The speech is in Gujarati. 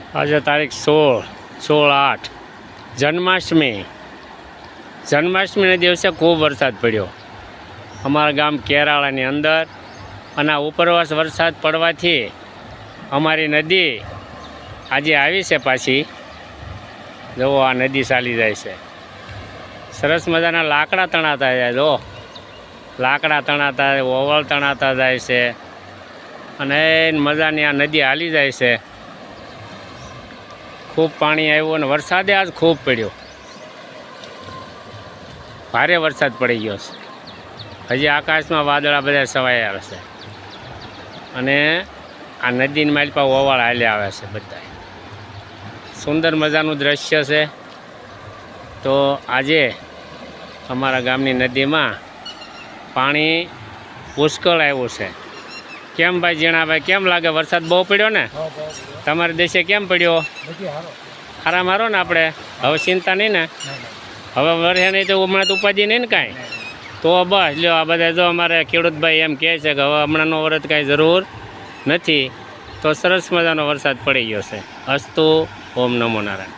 આજે તારીખ 16/8 જન્માષ્ટમીના દિવસે ખૂબ વરસાદ પડ્યો અમારા ગામ કેરાળાની અંદર, અને આ ઉપરવાસ વરસાદ પડવાથી અમારી નદી આજે આવી છે પાછી. જુઓ, આ નદી ચાલી જાય છે. સરસ મજાના લાકડા તણાતા જાય. જો લાકડા તણાતા, ઓવળ તણાતા જાય છે, અને મજાની આ નદી હાલી જાય છે. ખૂબ પાણી આવ્યું અને વરસાદે આજ ખૂબ પડ્યો. ભારે વરસાદ પડી ગયો છે. હજી આકાશમાં વાદળા બધા છવાયા છે, અને આ નદીની માઇલ પર ઓવાળ હાલ્યા આવે છે બધા. સુંદર મજાનું દ્રશ્ય છે. તો આજે અમારા ગામની નદીમાં પાણી પુષ્કળ આવ્યું છે. કેમ ભાઈ જીણાભાઈ, કેમ લાગે? વરસાદ બહુ પડ્યો ને? તમારા દેશે કેમ પડ્યો? હારા મારો ને આપણે. હવે ચિંતા નહીં ને? હવે વરસે નહીં તો હમણાં તો ઉપાધિ નહીં ને કાંઈ? તો બસ લ્યો, આ બધા જો અમારે ખેડૂતભાઈ એમ કહે છે કે હવે હમણાંનો વરસ કાંઈ જરૂર નથી. તો સરસ મજાનો વરસાદ પડી ગયો છે. અસ્તુ. ઓમ નમો નારાયણ.